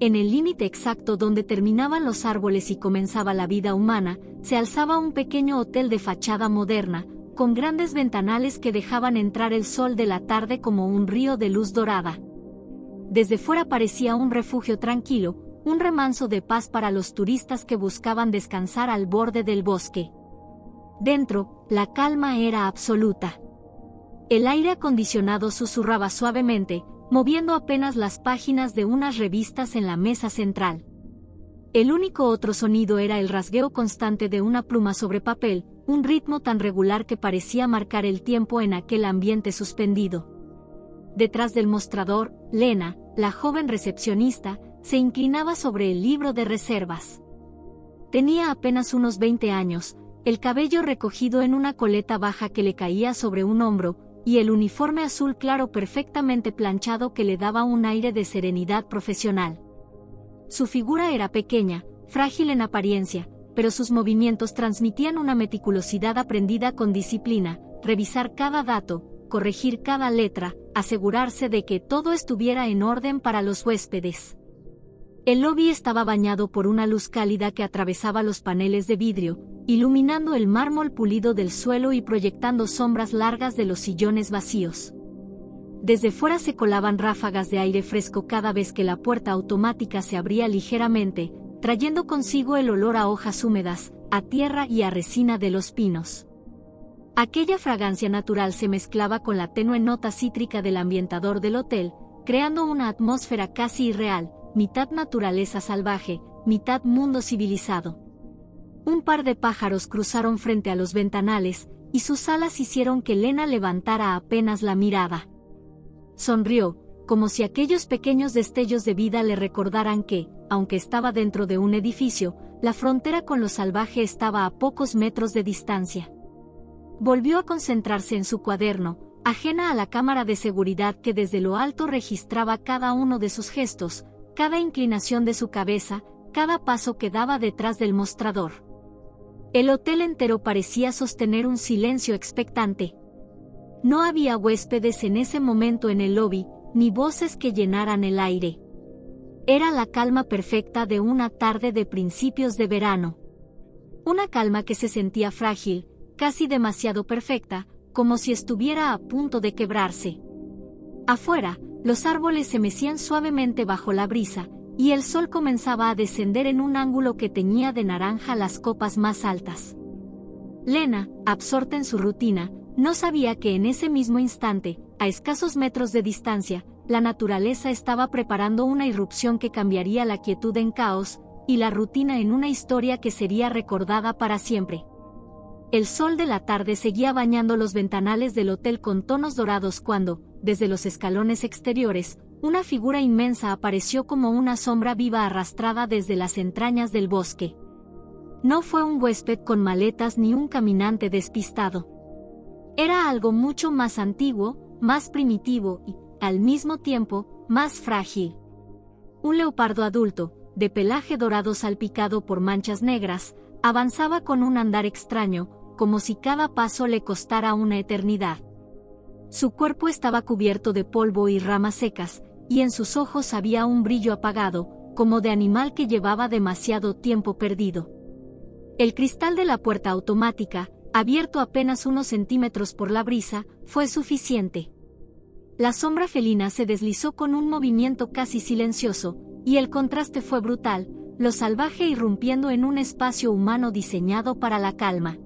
En el límite exacto donde terminaban los árboles y comenzaba la vida humana, se alzaba un pequeño hotel de fachada moderna, con grandes ventanales que dejaban entrar el sol de la tarde como un río de luz dorada. Desde fuera parecía un refugio tranquilo, un remanso de paz para los turistas que buscaban descansar al borde del bosque. Dentro, la calma era absoluta. El aire acondicionado susurraba suavemente, moviendo apenas las páginas de unas revistas en la mesa central. El único otro sonido era el rasgueo constante de una pluma sobre papel, un ritmo tan regular que parecía marcar el tiempo en aquel ambiente suspendido. Detrás del mostrador, Lena, la joven recepcionista, se inclinaba sobre el libro de reservas. Tenía apenas unos 20 años, el cabello recogido en una coleta baja que le caía sobre un hombro, y el uniforme azul claro perfectamente planchado que le daba un aire de serenidad profesional. Su figura era pequeña, frágil en apariencia, pero sus movimientos transmitían una meticulosidad aprendida con disciplina, revisar cada dato, corregir cada letra, asegurarse de que todo estuviera en orden para los huéspedes. El lobby estaba bañado por una luz cálida que atravesaba los paneles de vidrio, iluminando el mármol pulido del suelo y proyectando sombras largas de los sillones vacíos. Desde fuera se colaban ráfagas de aire fresco cada vez que la puerta automática se abría ligeramente, trayendo consigo el olor a hojas húmedas, a tierra y a resina de los pinos. Aquella fragancia natural se mezclaba con la tenue nota cítrica del ambientador del hotel, creando una atmósfera casi irreal, mitad naturaleza salvaje, mitad mundo civilizado. Un par de pájaros cruzaron frente a los ventanales, y sus alas hicieron que Lena levantara apenas la mirada. Sonrió, como si aquellos pequeños destellos de vida le recordaran que, aunque estaba dentro de un edificio, la frontera con lo salvaje estaba a pocos metros de distancia. Volvió a concentrarse en su cuaderno, ajena a la cámara de seguridad que desde lo alto registraba cada uno de sus gestos, cada inclinación de su cabeza, cada paso que daba detrás del mostrador. El hotel entero parecía sostener un silencio expectante. No había huéspedes en ese momento en el lobby, ni voces que llenaran el aire. Era la calma perfecta de una tarde de principios de verano. Una calma que se sentía frágil, casi demasiado perfecta, como si estuviera a punto de quebrarse. Afuera, los árboles se mecían suavemente bajo la brisa, y el sol comenzaba a descender en un ángulo que teñía de naranja las copas más altas. Lena, absorta en su rutina, no sabía que en ese mismo instante, a escasos metros de distancia, la naturaleza estaba preparando una irrupción que cambiaría la quietud en caos, y la rutina en una historia que sería recordada para siempre. El sol de la tarde seguía bañando los ventanales del hotel con tonos dorados cuando, desde los escalones exteriores, una figura inmensa apareció como una sombra viva arrastrada desde las entrañas del bosque. No fue un huésped con maletas ni un caminante despistado. Era algo mucho más antiguo, más primitivo y, al mismo tiempo, más frágil. Un leopardo adulto, de pelaje dorado salpicado por manchas negras, avanzaba con un andar extraño, como si cada paso le costara una eternidad. Su cuerpo estaba cubierto de polvo y ramas secas, y en sus ojos había un brillo apagado, como de animal que llevaba demasiado tiempo perdido. El cristal de la puerta automática, abierto apenas unos centímetros por la brisa, fue suficiente. La sombra felina se deslizó con un movimiento casi silencioso, y el contraste fue brutal, lo salvaje irrumpiendo en un espacio humano diseñado para la calma.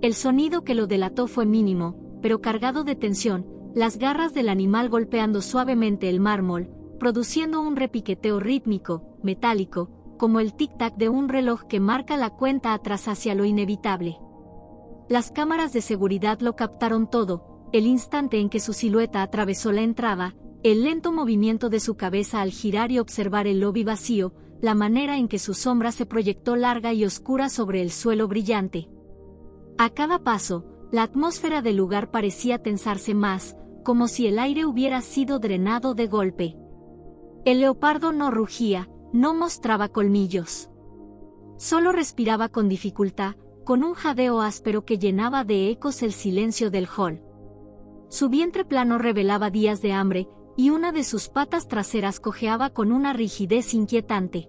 El sonido que lo delató fue mínimo, pero cargado de tensión, las garras del animal golpeando suavemente el mármol, produciendo un repiqueteo rítmico, metálico, como el tic-tac de un reloj que marca la cuenta atrás hacia lo inevitable. Las cámaras de seguridad lo captaron todo, el instante en que su silueta atravesó la entrada, el lento movimiento de su cabeza al girar y observar el lobby vacío, la manera en que su sombra se proyectó larga y oscura sobre el suelo brillante. A cada paso, la atmósfera del lugar parecía tensarse más, como si el aire hubiera sido drenado de golpe. El leopardo no rugía, no mostraba colmillos. Solo respiraba con dificultad, con un jadeo áspero que llenaba de ecos el silencio del hall. Su vientre plano revelaba días de hambre, y una de sus patas traseras cojeaba con una rigidez inquietante.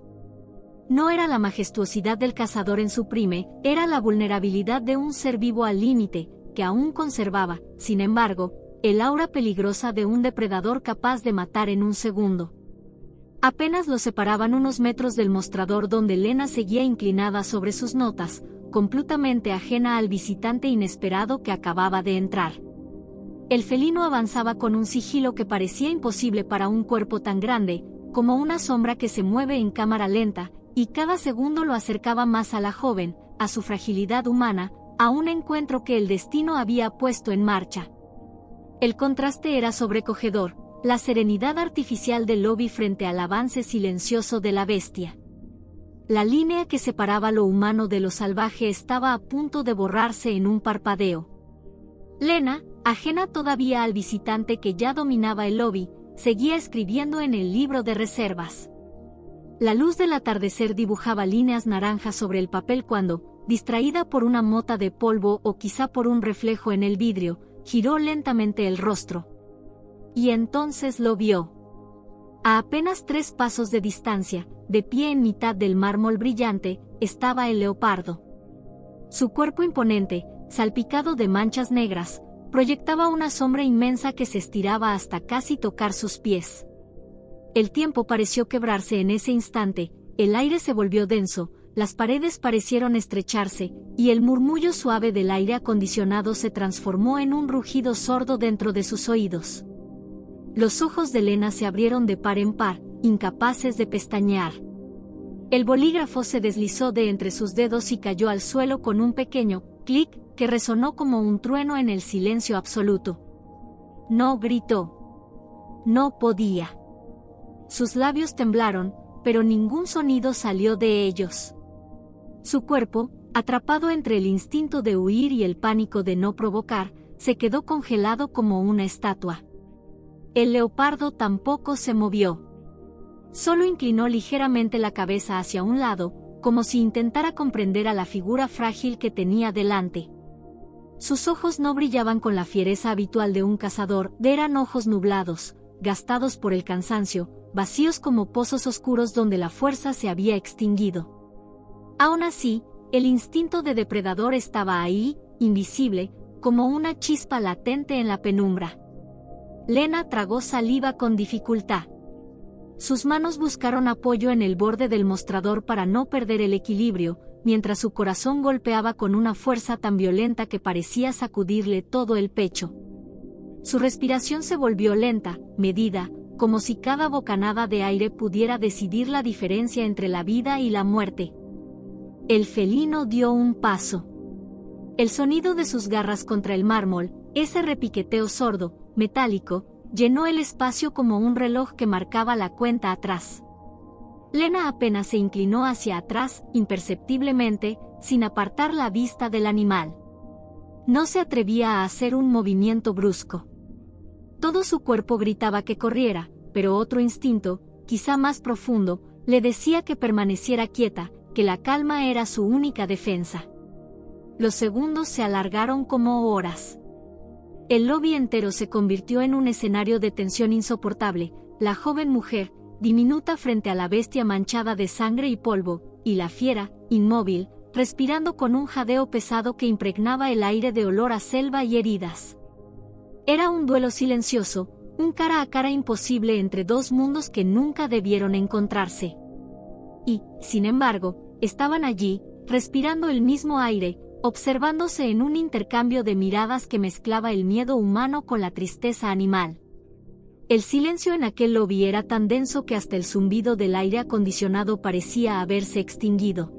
No era la majestuosidad del cazador en su prime, era la vulnerabilidad de un ser vivo al límite, que aún conservaba, sin embargo, el aura peligrosa de un depredador capaz de matar en un segundo. Apenas lo separaban unos metros del mostrador donde Lena seguía inclinada sobre sus notas, completamente ajena al visitante inesperado que acababa de entrar. El felino avanzaba con un sigilo que parecía imposible para un cuerpo tan grande, como una sombra que se mueve en cámara lenta, y cada segundo lo acercaba más a la joven, a su fragilidad humana, a un encuentro que el destino había puesto en marcha. El contraste era sobrecogedor, la serenidad artificial del lobby frente al avance silencioso de la bestia. La línea que separaba lo humano de lo salvaje estaba a punto de borrarse en un parpadeo. Lena, ajena todavía al visitante que ya dominaba el lobby, seguía escribiendo en el libro de reservas. La luz del atardecer dibujaba líneas naranjas sobre el papel cuando, distraída por una mota de polvo o quizá por un reflejo en el vidrio, giró lentamente el rostro. Y entonces lo vio. A apenas 3 pasos de distancia, de pie en mitad del mármol brillante, estaba el leopardo. Su cuerpo imponente, salpicado de manchas negras, proyectaba una sombra inmensa que se estiraba hasta casi tocar sus pies. El tiempo pareció quebrarse en ese instante, el aire se volvió denso, las paredes parecieron estrecharse, y el murmullo suave del aire acondicionado se transformó en un rugido sordo dentro de sus oídos. Los ojos de Lena se abrieron de par en par, incapaces de pestañear. El bolígrafo se deslizó de entre sus dedos y cayó al suelo con un pequeño clic que resonó como un trueno en el silencio absoluto. No gritó. No podía. Sus labios temblaron, pero ningún sonido salió de ellos. Su cuerpo, atrapado entre el instinto de huir y el pánico de no provocar, se quedó congelado como una estatua. El leopardo tampoco se movió. Solo inclinó ligeramente la cabeza hacia un lado, como si intentara comprender a la figura frágil que tenía delante. Sus ojos no brillaban con la fiereza habitual de un cazador, eran ojos nublados, gastados por el cansancio, vacíos como pozos oscuros donde la fuerza se había extinguido. Aún así, el instinto de depredador estaba ahí, invisible, como una chispa latente en la penumbra. Lena tragó saliva con dificultad. Sus manos buscaron apoyo en el borde del mostrador para no perder el equilibrio, mientras su corazón golpeaba con una fuerza tan violenta que parecía sacudirle todo el pecho. Su respiración se volvió lenta, medida, como si cada bocanada de aire pudiera decidir la diferencia entre la vida y la muerte. El felino dio un paso. El sonido de sus garras contra el mármol, ese repiqueteo sordo, metálico, llenó el espacio como un reloj que marcaba la cuenta atrás. Lena apenas se inclinó hacia atrás, imperceptiblemente, sin apartar la vista del animal. No se atrevía a hacer un movimiento brusco. Todo su cuerpo gritaba que corriera, pero otro instinto, quizá más profundo, le decía que permaneciera quieta, que la calma era su única defensa. Los segundos se alargaron como horas. El lobby entero se convirtió en un escenario de tensión insoportable, la joven mujer, diminuta frente a la bestia manchada de sangre y polvo, y la fiera, inmóvil, respirando con un jadeo pesado que impregnaba el aire de olor a selva y heridas. Era un duelo silencioso, un cara a cara imposible entre dos mundos que nunca debieron encontrarse. Y, sin embargo, estaban allí, respirando el mismo aire, observándose en un intercambio de miradas que mezclaba el miedo humano con la tristeza animal. El silencio en aquel lobby era tan denso que hasta el zumbido del aire acondicionado parecía haberse extinguido.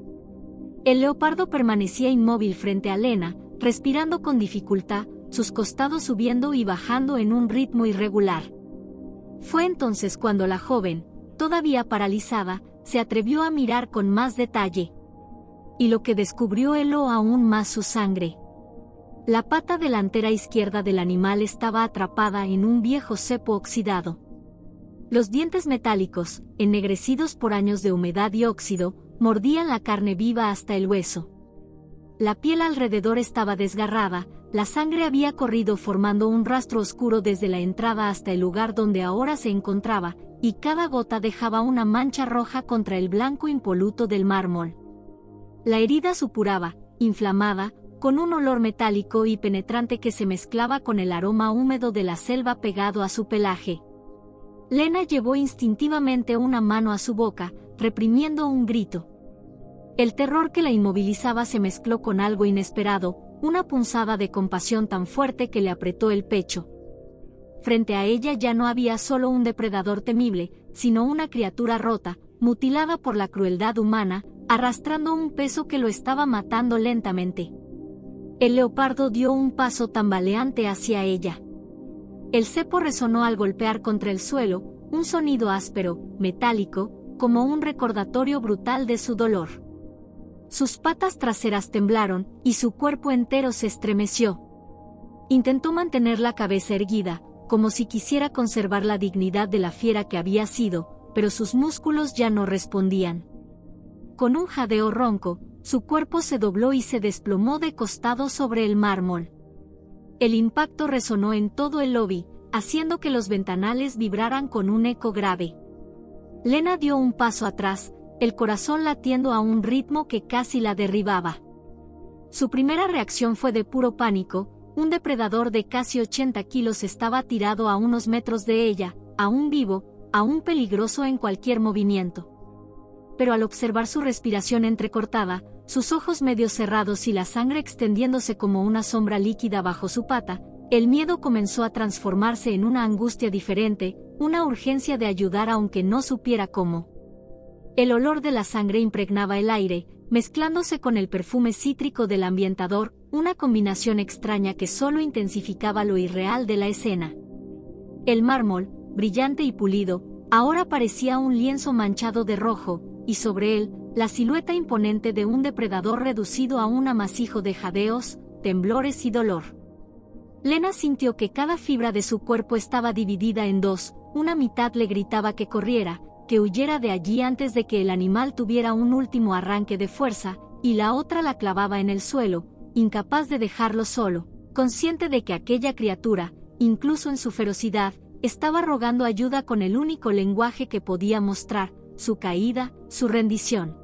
El leopardo permanecía inmóvil frente a Lena, respirando con dificultad, sus costados subiendo y bajando en un ritmo irregular. Fue entonces cuando la joven, todavía paralizada, se atrevió a mirar con más detalle. Y lo que descubrió heló aún más su sangre. La pata delantera izquierda del animal estaba atrapada en un viejo cepo oxidado. Los dientes metálicos, ennegrecidos por años de humedad y óxido, mordían la carne viva hasta el hueso. La piel alrededor estaba desgarrada, la sangre había corrido formando un rastro oscuro desde la entrada hasta el lugar donde ahora se encontraba, y cada gota dejaba una mancha roja contra el blanco impoluto del mármol. La herida supuraba, inflamada, con un olor metálico y penetrante que se mezclaba con el aroma húmedo de la selva pegado a su pelaje. Lena llevó instintivamente una mano a su boca, reprimiendo un grito. El terror que la inmovilizaba se mezcló con algo inesperado, una punzada de compasión tan fuerte que le apretó el pecho. Frente a ella ya no había solo un depredador temible, sino una criatura rota, mutilada por la crueldad humana, arrastrando un peso que lo estaba matando lentamente. El leopardo dio un paso tambaleante hacia ella. El cepo resonó al golpear contra el suelo, un sonido áspero, metálico, como un recordatorio brutal de su dolor. Sus patas traseras temblaron, y su cuerpo entero se estremeció. Intentó mantener la cabeza erguida, como si quisiera conservar la dignidad de la fiera que había sido, pero sus músculos ya no respondían. Con un jadeo ronco, su cuerpo se dobló y se desplomó de costado sobre el mármol. El impacto resonó en todo el lobby, haciendo que los ventanales vibraran con un eco grave. Lena dio un paso atrás, el corazón latiendo a un ritmo que casi la derribaba. Su primera reacción fue de puro pánico. Un depredador de casi 80 kilos estaba tirado a unos metros de ella, aún vivo, aún peligroso en cualquier movimiento. Pero al observar su respiración entrecortada, sus ojos medio cerrados y la sangre extendiéndose como una sombra líquida bajo su pata, el miedo comenzó a transformarse en una angustia diferente, una urgencia de ayudar aunque no supiera cómo. El olor de la sangre impregnaba el aire, mezclándose con el perfume cítrico del ambientador, una combinación extraña que solo intensificaba lo irreal de la escena. El mármol, brillante y pulido, ahora parecía un lienzo manchado de rojo, y sobre él, la silueta imponente de un depredador reducido a un amasijo de jadeos, temblores y dolor. Lena sintió que cada fibra de su cuerpo estaba dividida en dos, una mitad le gritaba que corriera, que huyera de allí antes de que el animal tuviera un último arranque de fuerza, y la otra la clavaba en el suelo, incapaz de dejarlo solo, consciente de que aquella criatura, incluso en su ferocidad, estaba rogando ayuda con el único lenguaje que podía mostrar, su caída, su rendición.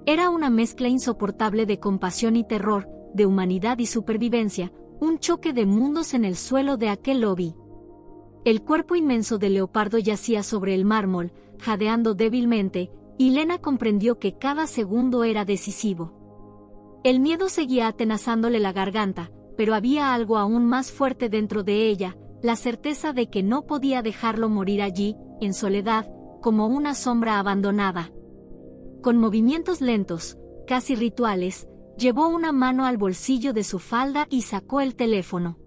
Era una mezcla insoportable de compasión y terror, de humanidad y supervivencia, un choque de mundos en el suelo de aquel lobby. El cuerpo inmenso del leopardo yacía sobre el mármol, jadeando débilmente, y Lena comprendió que cada segundo era decisivo. El miedo seguía atenazándole la garganta, pero había algo aún más fuerte dentro de ella, la certeza de que no podía dejarlo morir allí, en soledad, como una sombra abandonada. Con movimientos lentos, casi rituales, llevó una mano al bolsillo de su falda y sacó el teléfono.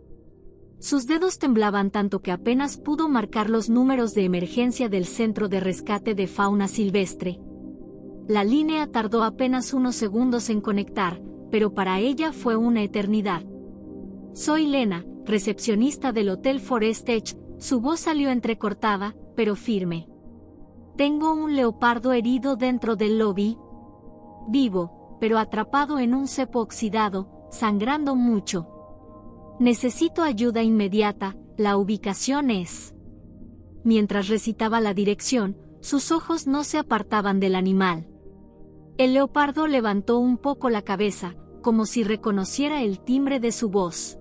Sus dedos temblaban tanto que apenas pudo marcar los números de emergencia del Centro de Rescate de Fauna Silvestre. La línea tardó apenas unos segundos en conectar, pero para ella fue una eternidad. «Soy Lena, recepcionista del Hotel Forest Edge», su voz salió entrecortada, pero firme. «Tengo un leopardo herido dentro del lobby. Vivo, pero atrapado en un cepo oxidado, sangrando mucho. Necesito ayuda inmediata, la ubicación es». Mientras recitaba la dirección, sus ojos no se apartaban del animal. El leopardo levantó un poco la cabeza, como si reconociera el timbre de su voz.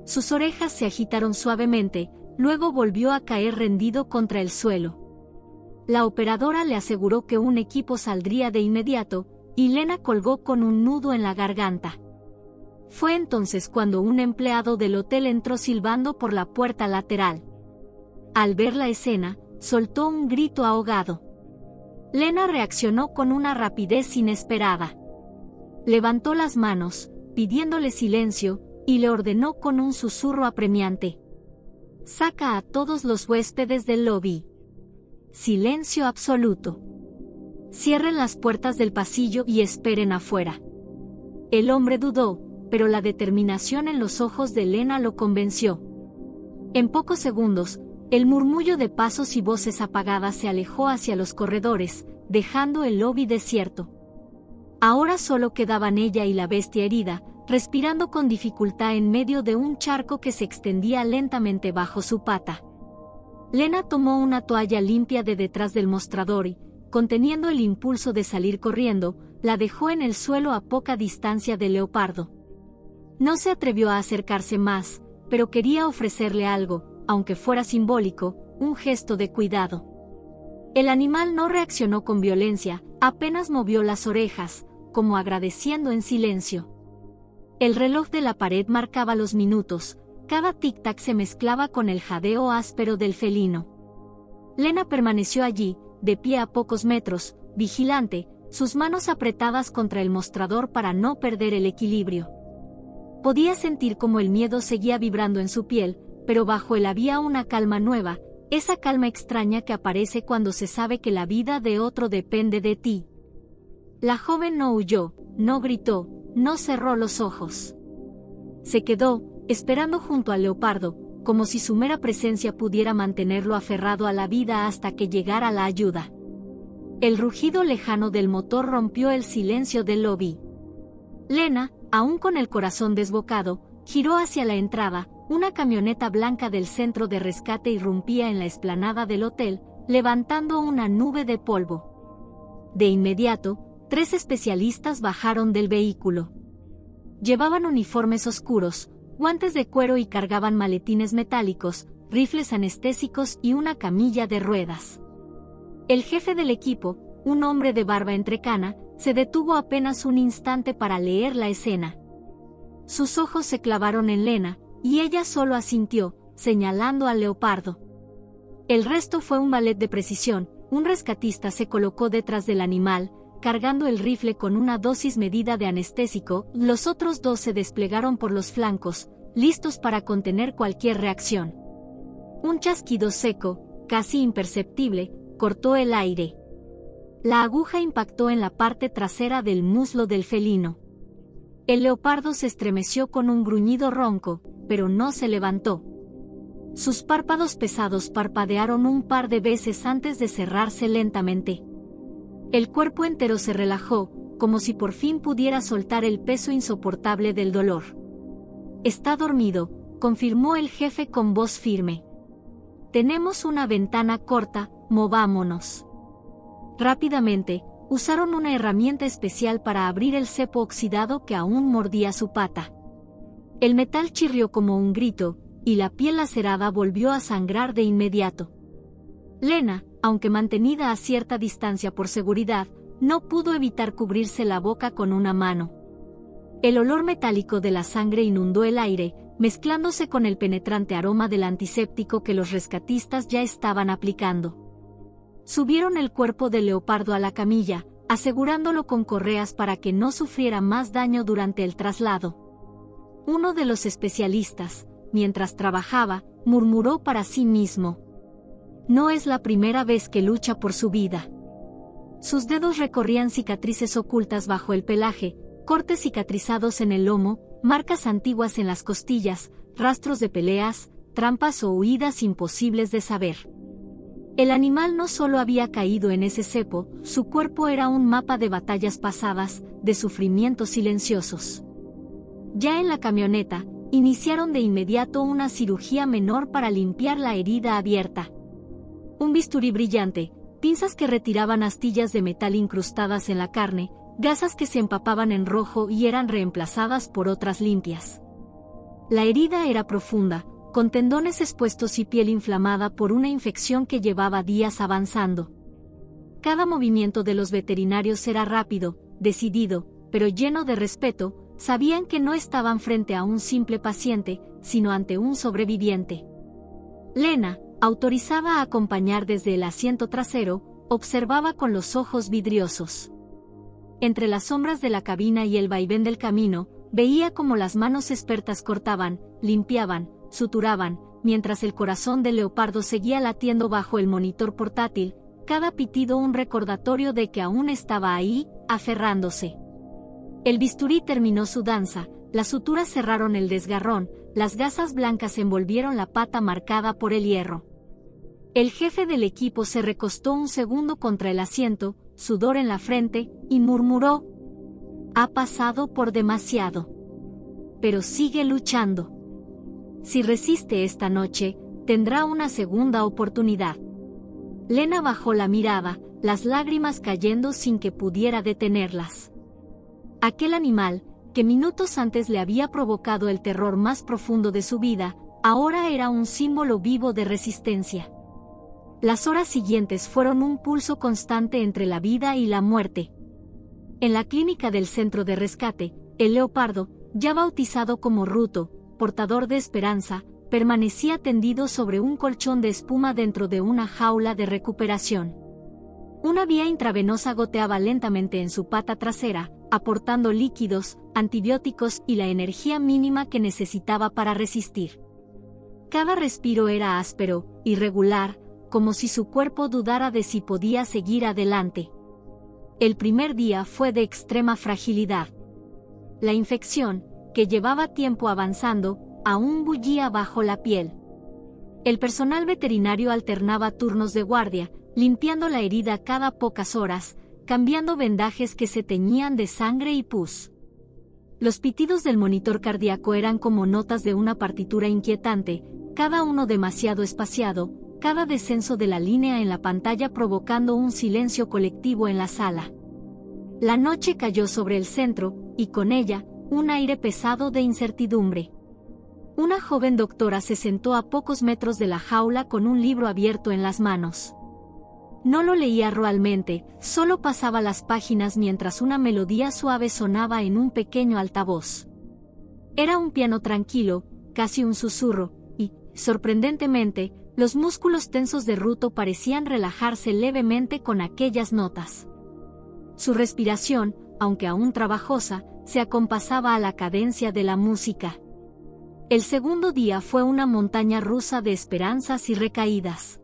Sus orejas se agitaron suavemente, luego volvió a caer rendido contra el suelo. La operadora le aseguró que un equipo saldría de inmediato, y Lena colgó con un nudo en la garganta. Fue entonces cuando un empleado del hotel entró silbando por la puerta lateral. Al ver la escena, soltó un grito ahogado. Lena reaccionó con una rapidez inesperada. Levantó las manos, pidiéndole silencio, y le ordenó con un susurro apremiante: «Saca a todos los huéspedes del lobby. Silencio absoluto. Cierren las puertas del pasillo y esperen afuera». El hombre dudó, pero la determinación en los ojos de Lena lo convenció. En pocos segundos, el murmullo de pasos y voces apagadas se alejó hacia los corredores, dejando el lobby desierto. Ahora solo quedaban ella y la bestia herida, respirando con dificultad en medio de un charco que se extendía lentamente bajo su pata. Lena tomó una toalla limpia de detrás del mostrador y, conteniendo el impulso de salir corriendo, la dejó en el suelo a poca distancia del leopardo. No se atrevió a acercarse más, pero quería ofrecerle algo, aunque fuera simbólico, un gesto de cuidado. El animal no reaccionó con violencia, apenas movió las orejas, como agradeciendo en silencio. El reloj de la pared marcaba los minutos, cada tic-tac se mezclaba con el jadeo áspero del felino. Lena permaneció allí, de pie a pocos metros, vigilante, sus manos apretadas contra el mostrador para no perder el equilibrio. Podía sentir cómo el miedo seguía vibrando en su piel, pero bajo él había una calma nueva, esa calma extraña que aparece cuando se sabe que la vida de otro depende de ti. La joven no huyó, no gritó, no cerró los ojos. Se quedó, esperando junto al leopardo, como si su mera presencia pudiera mantenerlo aferrado a la vida hasta que llegara la ayuda. El rugido lejano del motor rompió el silencio del lobby. Lena, aún con el corazón desbocado, giró hacia la entrada. Una camioneta blanca del centro de rescate irrumpía en la explanada del hotel, levantando una nube de polvo. De inmediato, 3 especialistas bajaron del vehículo. Llevaban uniformes oscuros, guantes de cuero y cargaban maletines metálicos, rifles anestésicos y una camilla de ruedas. El jefe del equipo, un hombre de barba entrecana, se detuvo apenas un instante para leer la escena. Sus ojos se clavaron en Lena, y ella solo asintió, señalando al leopardo. El resto fue un ballet de precisión. Un rescatista se colocó detrás del animal, cargando el rifle con una dosis medida de anestésico. Los otros 2 se desplegaron por los flancos, listos para contener cualquier reacción. Un chasquido seco, casi imperceptible, cortó el aire. La aguja impactó en la parte trasera del muslo del felino. El leopardo se estremeció con un gruñido ronco, pero no se levantó. Sus párpados pesados parpadearon un par de veces antes de cerrarse lentamente. El cuerpo entero se relajó, como si por fin pudiera soltar el peso insoportable del dolor. «Está dormido», confirmó el jefe con voz firme. «Tenemos una ventana corta, movámonos». Rápidamente, usaron una herramienta especial para abrir el cepo oxidado que aún mordía su pata. El metal chirrió como un grito, y la piel lacerada volvió a sangrar de inmediato. Lena, aunque mantenida a cierta distancia por seguridad, no pudo evitar cubrirse la boca con una mano. El olor metálico de la sangre inundó el aire, mezclándose con el penetrante aroma del antiséptico que los rescatistas ya estaban aplicando. Subieron el cuerpo del leopardo a la camilla, asegurándolo con correas para que no sufriera más daño durante el traslado. Uno de los especialistas, mientras trabajaba, murmuró para sí mismo: «No es la primera vez que lucha por su vida». Sus dedos recorrían cicatrices ocultas bajo el pelaje, cortes cicatrizados en el lomo, marcas antiguas en las costillas, rastros de peleas, trampas o huidas imposibles de saber. El animal no solo había caído en ese cepo, su cuerpo era un mapa de batallas pasadas, de sufrimientos silenciosos. Ya en la camioneta, iniciaron de inmediato una cirugía menor para limpiar la herida abierta. Un bisturí brillante, pinzas que retiraban astillas de metal incrustadas en la carne, gasas que se empapaban en rojo y eran reemplazadas por otras limpias. La herida era profunda, con tendones expuestos y piel inflamada por una infección que llevaba días avanzando. Cada movimiento de los veterinarios era rápido, decidido, pero lleno de respeto. Sabían que no estaban frente a un simple paciente, sino ante un sobreviviente. Lena, autorizada a acompañar desde el asiento trasero, observaba con los ojos vidriosos. Entre las sombras de la cabina y el vaivén del camino, veía cómo las manos expertas cortaban, limpiaban, suturaban, mientras el corazón del leopardo seguía latiendo bajo el monitor portátil, cada pitido un recordatorio de que aún estaba ahí, aferrándose. El bisturí terminó su danza, las suturas cerraron el desgarrón, las gasas blancas envolvieron la pata marcada por el hierro. El jefe del equipo se recostó un segundo contra el asiento, sudor en la frente, y murmuró: Ha pasado por demasiado. Pero sigue luchando. Si resiste esta noche, tendrá una segunda oportunidad. Lena bajó la mirada, las lágrimas cayendo sin que pudiera detenerlas. Aquel animal, que minutos antes le había provocado el terror más profundo de su vida, ahora era un símbolo vivo de resistencia. Las horas siguientes fueron un pulso constante entre la vida y la muerte. En la clínica del centro de rescate, el leopardo, ya bautizado como Ruto, portador de esperanza, permanecía tendido sobre un colchón de espuma dentro de una jaula de recuperación. Una vía intravenosa goteaba lentamente en su pata trasera, aportando líquidos, antibióticos y la energía mínima que necesitaba para resistir. Cada respiro era áspero, irregular, como si su cuerpo dudara de si podía seguir adelante. El primer día fue de extrema fragilidad. La infección, que llevaba tiempo avanzando, aún bullía bajo la piel. El personal veterinario alternaba turnos de guardia, limpiando la herida cada pocas horas, cambiando vendajes que se teñían de sangre y pus. Los pitidos del monitor cardíaco eran como notas de una partitura inquietante, cada uno demasiado espaciado, cada descenso de la línea en la pantalla provocando un silencio colectivo en la sala. La noche cayó sobre el centro, y con ella, un aire pesado de incertidumbre. Una joven doctora se sentó a pocos metros de la jaula con un libro abierto en las manos. No lo leía realmente, solo pasaba las páginas mientras una melodía suave sonaba en un pequeño altavoz. Era un piano tranquilo, casi un susurro, y, sorprendentemente, los músculos tensos de Ruto parecían relajarse levemente con aquellas notas. Su respiración, aunque aún trabajosa, se acompasaba a la cadencia de la música. El segundo día fue una montaña rusa de esperanzas y recaídas.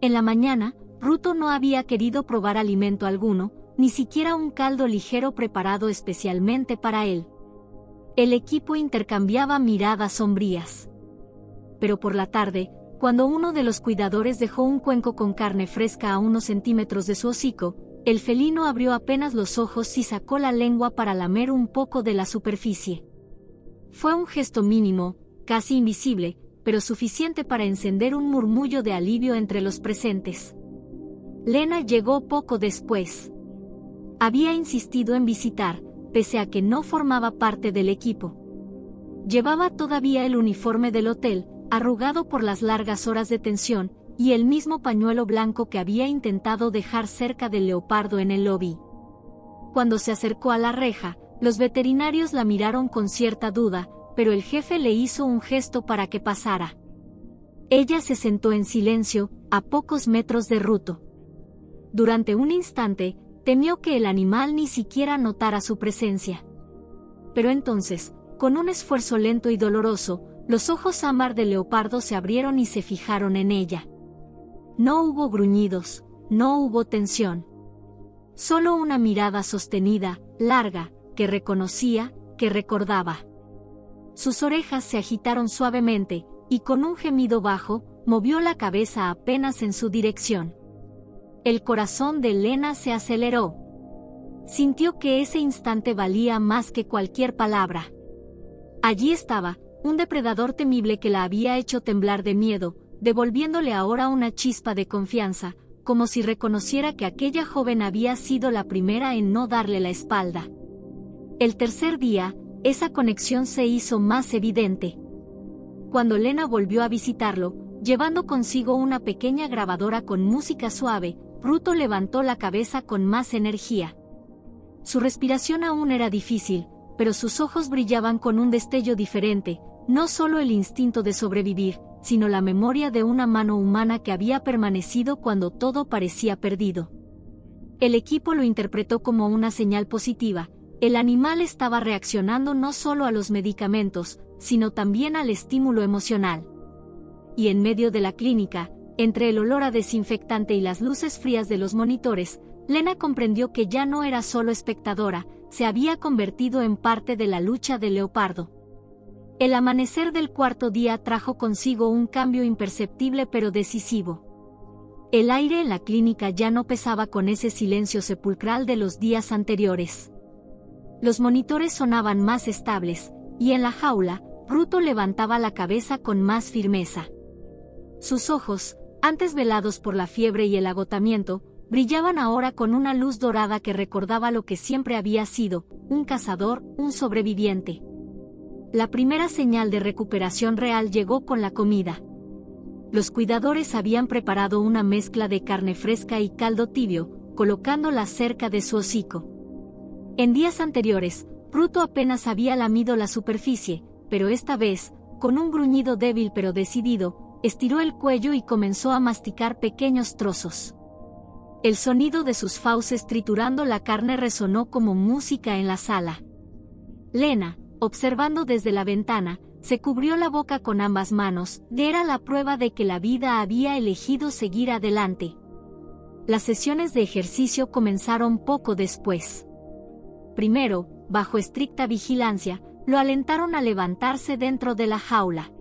En la mañana, Ruto no había querido probar alimento alguno, ni siquiera un caldo ligero preparado especialmente para él. El equipo intercambiaba miradas sombrías. Pero por la tarde, cuando uno de los cuidadores dejó un cuenco con carne fresca a unos centímetros de su hocico, el felino abrió apenas los ojos y sacó la lengua para lamer un poco de la superficie. Fue un gesto mínimo, casi invisible, pero suficiente para encender un murmullo de alivio entre los presentes. Lena llegó poco después. Había insistido en visitar, pese a que no formaba parte del equipo. Llevaba todavía el uniforme del hotel, arrugado por las largas horas de tensión, y el mismo pañuelo blanco que había intentado dejar cerca del leopardo en el lobby. Cuando se acercó a la reja, los veterinarios la miraron con cierta duda, pero el jefe le hizo un gesto para que pasara. Ella se sentó en silencio, a pocos metros de Ruto. Durante un instante, temió que el animal ni siquiera notara su presencia. Pero entonces, con un esfuerzo lento y doloroso, los ojos ámbar del leopardo se abrieron y se fijaron en ella. No hubo gruñidos, no hubo tensión. Solo una mirada sostenida, larga, que reconocía, que recordaba. Sus orejas se agitaron suavemente, y con un gemido bajo, movió la cabeza apenas en su dirección. El corazón de Lena se aceleró. Sintió que ese instante valía más que cualquier palabra. Allí estaba, un depredador temible que la había hecho temblar de miedo, devolviéndole ahora una chispa de confianza, como si reconociera que aquella joven había sido la primera en no darle la espalda. El tercer día, esa conexión se hizo más evidente. Cuando Lena volvió a visitarlo, llevando consigo una pequeña grabadora con música suave, Ruto levantó la cabeza con más energía. Su respiración aún era difícil, pero sus ojos brillaban con un destello diferente, no solo el instinto de sobrevivir, sino la memoria de una mano humana que había permanecido cuando todo parecía perdido. El equipo lo interpretó como una señal positiva. El animal estaba reaccionando no solo a los medicamentos, sino también al estímulo emocional. Y en medio de la clínica, entre el olor a desinfectante y las luces frías de los monitores, Lena comprendió que ya no era solo espectadora, se había convertido en parte de la lucha del leopardo. El amanecer del cuarto día trajo consigo un cambio imperceptible pero decisivo. El aire en la clínica ya no pesaba con ese silencio sepulcral de los días anteriores. Los monitores sonaban más estables, y en la jaula, Ruto levantaba la cabeza con más firmeza. Sus ojos, antes velados por la fiebre y el agotamiento, brillaban ahora con una luz dorada que recordaba lo que siempre había sido, un cazador, un sobreviviente. La primera señal de recuperación real llegó con la comida. Los cuidadores habían preparado una mezcla de carne fresca y caldo tibio, colocándola cerca de su hocico. En días anteriores, Ruto apenas había lamido la superficie, pero esta vez, con un gruñido débil pero decidido, estiró el cuello y comenzó a masticar pequeños trozos. El sonido de sus fauces triturando la carne resonó como música en la sala. Lena, observando desde la ventana, se cubrió la boca con ambas manos, era la prueba de que la vida había elegido seguir adelante. Las sesiones de ejercicio comenzaron poco después. Primero, bajo estricta vigilancia, lo alentaron a levantarse dentro de la jaula.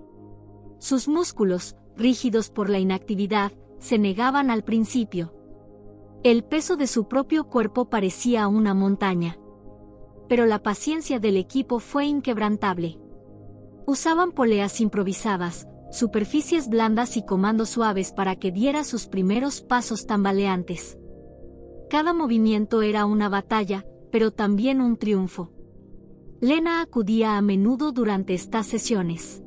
Sus músculos, rígidos por la inactividad, se negaban al principio. El peso de su propio cuerpo parecía una montaña. Pero la paciencia del equipo fue inquebrantable. Usaban poleas improvisadas, superficies blandas y comandos suaves para que diera sus primeros pasos tambaleantes. Cada movimiento era una batalla, pero también un triunfo. Lena acudía a menudo durante estas sesiones.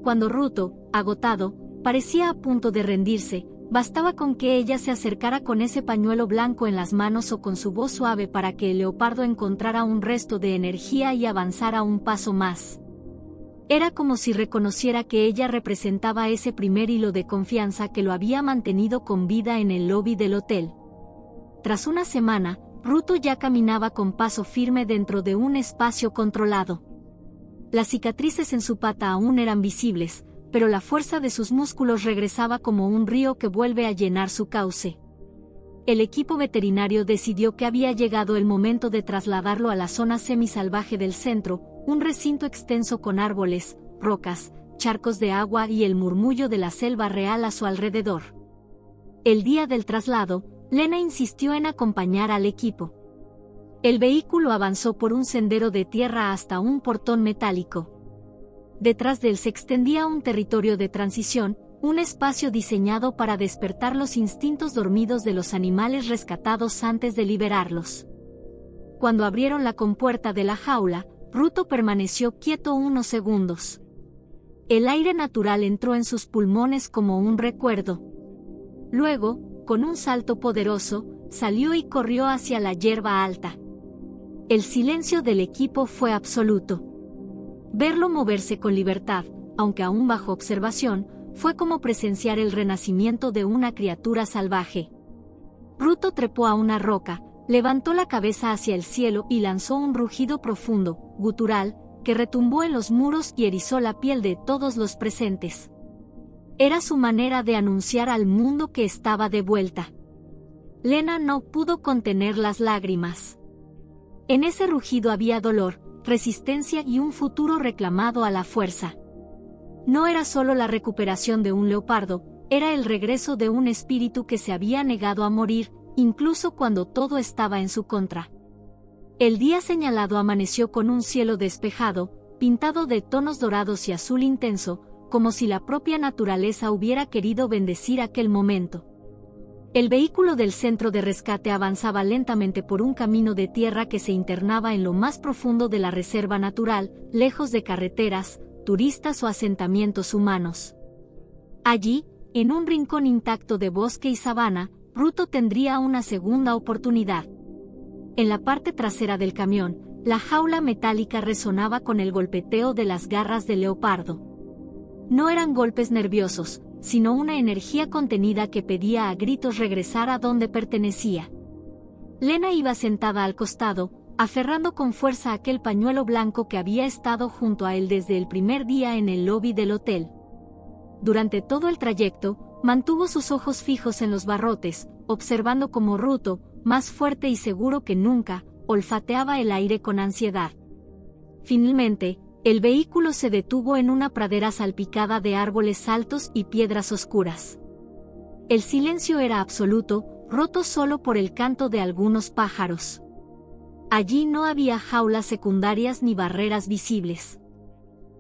Cuando Ruto, agotado, parecía a punto de rendirse, bastaba con que ella se acercara con ese pañuelo blanco en las manos o con su voz suave para que el leopardo encontrara un resto de energía y avanzara un paso más. Era como si reconociera que ella representaba ese primer hilo de confianza que lo había mantenido con vida en el lobby del hotel. Tras una semana, Ruto ya caminaba con paso firme dentro de un espacio controlado. Las cicatrices en su pata aún eran visibles, pero la fuerza de sus músculos regresaba como un río que vuelve a llenar su cauce. El equipo veterinario decidió que había llegado el momento de trasladarlo a la zona semisalvaje del centro, un recinto extenso con árboles, rocas, charcos de agua y el murmullo de la selva real a su alrededor. El día del traslado, Lena insistió en acompañar al equipo. El vehículo avanzó por un sendero de tierra hasta un portón metálico. Detrás de él se extendía un territorio de transición, un espacio diseñado para despertar los instintos dormidos de los animales rescatados antes de liberarlos. Cuando abrieron la compuerta de la jaula, Ruto permaneció quieto unos segundos. El aire natural entró en sus pulmones como un recuerdo. Luego, con un salto poderoso, salió y corrió hacia la hierba alta. El silencio del equipo fue absoluto. Verlo moverse con libertad, aunque aún bajo observación, fue como presenciar el renacimiento de una criatura salvaje. Ruto trepó a una roca, levantó la cabeza hacia el cielo y lanzó un rugido profundo, gutural, que retumbó en los muros y erizó la piel de todos los presentes. Era su manera de anunciar al mundo que estaba de vuelta. Lena no pudo contener las lágrimas. En ese rugido había dolor, resistencia y un futuro reclamado a la fuerza. No era solo la recuperación de un leopardo, era el regreso de un espíritu que se había negado a morir, incluso cuando todo estaba en su contra. El día señalado amaneció con un cielo despejado, pintado de tonos dorados y azul intenso, como si la propia naturaleza hubiera querido bendecir aquel momento. El vehículo del centro de rescate avanzaba lentamente por un camino de tierra que se internaba en lo más profundo de la reserva natural, lejos de carreteras, turistas o asentamientos humanos. Allí, en un rincón intacto de bosque y sabana, Ruto tendría una segunda oportunidad. En la parte trasera del camión, la jaula metálica resonaba con el golpeteo de las garras del leopardo. No eran golpes nerviosos, sino una energía contenida que pedía a gritos regresar a donde pertenecía. Lena iba sentada al costado, aferrando con fuerza aquel pañuelo blanco que había estado junto a él desde el primer día en el lobby del hotel. Durante todo el trayecto, mantuvo sus ojos fijos en los barrotes, observando cómo Ruto, más fuerte y seguro que nunca, olfateaba el aire con ansiedad. Finalmente, el vehículo se detuvo en una pradera salpicada de árboles altos y piedras oscuras. El silencio era absoluto, roto solo por el canto de algunos pájaros. Allí no había jaulas secundarias ni barreras visibles.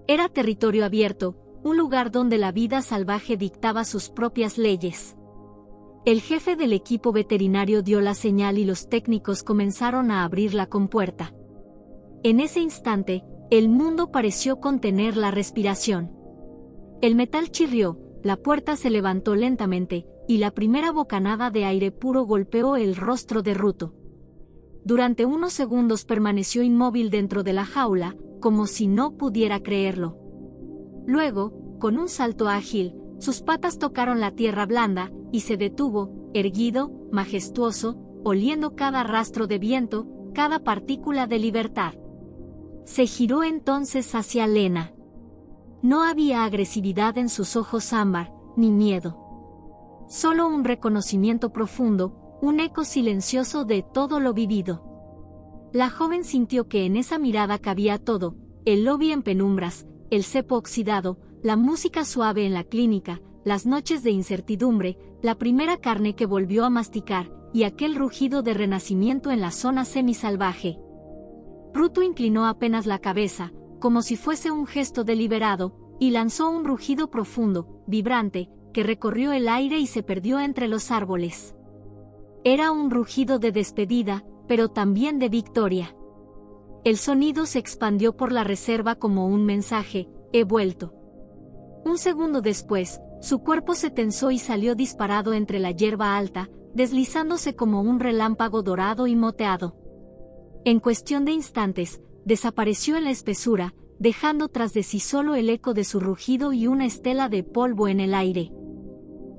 Era territorio abierto, un lugar donde la vida salvaje dictaba sus propias leyes. El jefe del equipo veterinario dio la señal y los técnicos comenzaron a abrir la compuerta. En ese instante, el mundo pareció contener la respiración. El metal chirrió, la puerta se levantó lentamente, y la primera bocanada de aire puro golpeó el rostro de Ruto. Durante unos segundos permaneció inmóvil dentro de la jaula, como si no pudiera creerlo. Luego, con un salto ágil, sus patas tocaron la tierra blanda, y se detuvo, erguido, majestuoso, oliendo cada rastro de viento, cada partícula de libertad. Se giró entonces hacia Lena. No había agresividad en sus ojos ámbar, ni miedo. Solo un reconocimiento profundo, un eco silencioso de todo lo vivido. La joven sintió que en esa mirada cabía todo, el lobby en penumbras, el cepo oxidado, la música suave en la clínica, las noches de incertidumbre, la primera carne que volvió a masticar, y aquel rugido de renacimiento en la zona semisalvaje. Ruto inclinó apenas la cabeza, como si fuese un gesto deliberado, y lanzó un rugido profundo, vibrante, que recorrió el aire y se perdió entre los árboles. Era un rugido de despedida, pero también de victoria. El sonido se expandió por la reserva como un mensaje: he vuelto. Un segundo después, su cuerpo se tensó y salió disparado entre la hierba alta, deslizándose como un relámpago dorado y moteado. En cuestión de instantes, desapareció en la espesura, dejando tras de sí solo el eco de su rugido y una estela de polvo en el aire.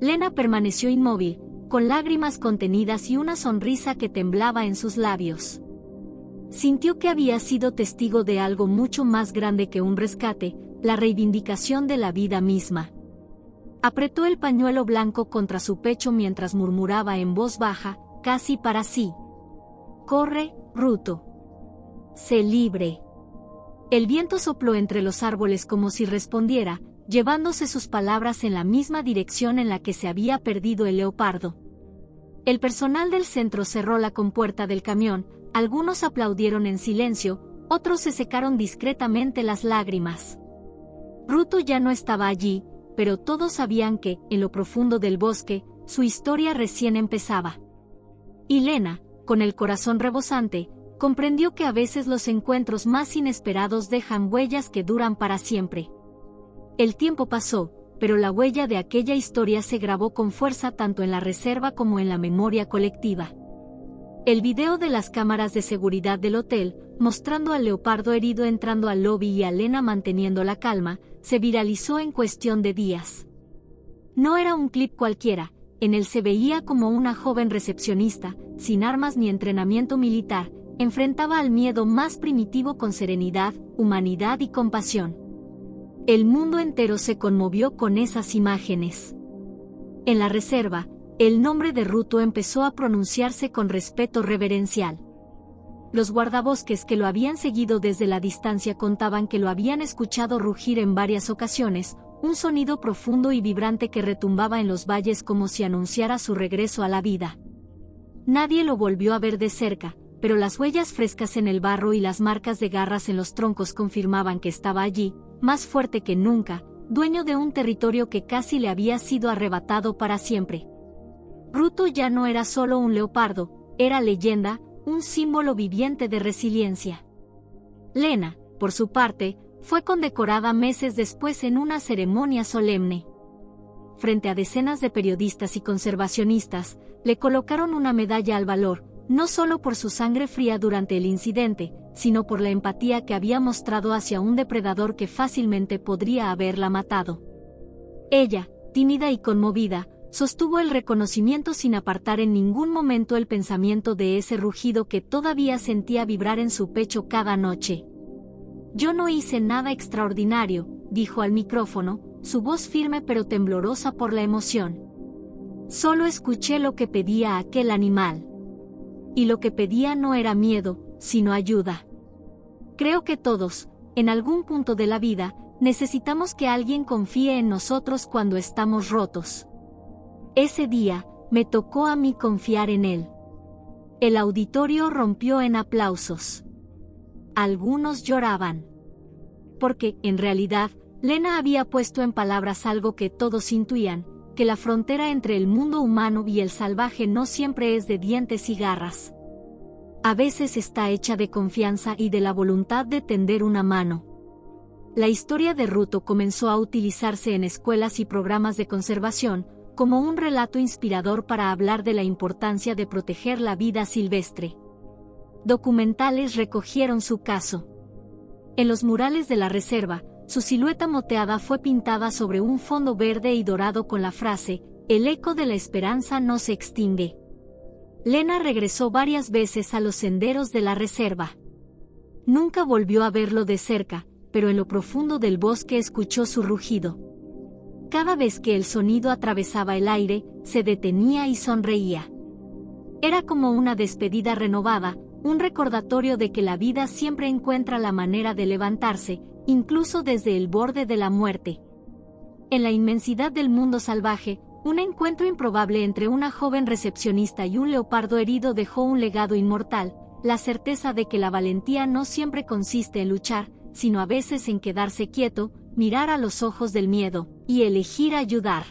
Lena permaneció inmóvil, con lágrimas contenidas y una sonrisa que temblaba en sus labios. Sintió que había sido testigo de algo mucho más grande que un rescate, la reivindicación de la vida misma. Apretó el pañuelo blanco contra su pecho mientras murmuraba en voz baja, casi para sí: «Corre, Ruto. Sé libre». El viento sopló entre los árboles como si respondiera, llevándose sus palabras en la misma dirección en la que se había perdido el leopardo. El personal del centro cerró la compuerta del camión, algunos aplaudieron en silencio, otros se secaron discretamente las lágrimas. Ruto ya no estaba allí, pero todos sabían que, en lo profundo del bosque, su historia recién empezaba. Y Lena, con el corazón rebosante, comprendió que a veces los encuentros más inesperados dejan huellas que duran para siempre. El tiempo pasó, pero la huella de aquella historia se grabó con fuerza tanto en la reserva como en la memoria colectiva. El video de las cámaras de seguridad del hotel, mostrando al leopardo herido entrando al lobby y a Lena manteniendo la calma, se viralizó en cuestión de días. No era un clip cualquiera, en él se veía como una joven recepcionista, sin armas ni entrenamiento militar, enfrentaba al miedo más primitivo con serenidad, humanidad y compasión. El mundo entero se conmovió con esas imágenes. En la reserva, el nombre de Ruto empezó a pronunciarse con respeto reverencial. Los guardabosques que lo habían seguido desde la distancia contaban que lo habían escuchado rugir en varias ocasiones, un sonido profundo y vibrante que retumbaba en los valles como si anunciara su regreso a la vida. Nadie lo volvió a ver de cerca, pero las huellas frescas en el barro y las marcas de garras en los troncos confirmaban que estaba allí, más fuerte que nunca, dueño de un territorio que casi le había sido arrebatado para siempre. Ruto ya no era solo un leopardo, era leyenda, un símbolo viviente de resiliencia. Lena, por su parte, fue condecorada meses después en una ceremonia solemne. Frente a decenas de periodistas y conservacionistas, le colocaron una medalla al valor, no solo por su sangre fría durante el incidente, sino por la empatía que había mostrado hacia un depredador que fácilmente podría haberla matado. Ella, tímida y conmovida, sostuvo el reconocimiento sin apartar en ningún momento el pensamiento de ese rugido que todavía sentía vibrar en su pecho cada noche. «Yo no hice nada extraordinario», dijo al micrófono, su voz firme pero temblorosa por la emoción. «Solo escuché lo que pedía aquel animal. Y lo que pedía no era miedo, sino ayuda. Creo que todos, en algún punto de la vida, necesitamos que alguien confíe en nosotros cuando estamos rotos. Ese día, me tocó a mí confiar en él. El auditorio rompió en aplausos. Algunos lloraban. Porque, en realidad, Lena había puesto en palabras algo que todos intuían, que la frontera entre el mundo humano y el salvaje no siempre es de dientes y garras. A veces está hecha de confianza y de la voluntad de tender una mano. La historia de Ruto comenzó a utilizarse en escuelas y programas de conservación, como un relato inspirador para hablar de la importancia de proteger la vida silvestre. Documentales recogieron su caso. En los murales de la reserva, su silueta moteada fue pintada sobre un fondo verde y dorado con la frase, "El eco de la esperanza no se extingue". Lena regresó varias veces a los senderos de la reserva. Nunca volvió a verlo de cerca, pero en lo profundo del bosque escuchó su rugido. Cada vez que el sonido atravesaba el aire, se detenía y sonreía. Era como una despedida renovada, un recordatorio de que la vida siempre encuentra la manera de levantarse, incluso desde el borde de la muerte. En la inmensidad del mundo salvaje, un encuentro improbable entre una joven recepcionista y un leopardo herido dejó un legado inmortal, la certeza de que la valentía no siempre consiste en luchar, sino a veces en quedarse quieto, mirar a los ojos del miedo, y elegir ayudar.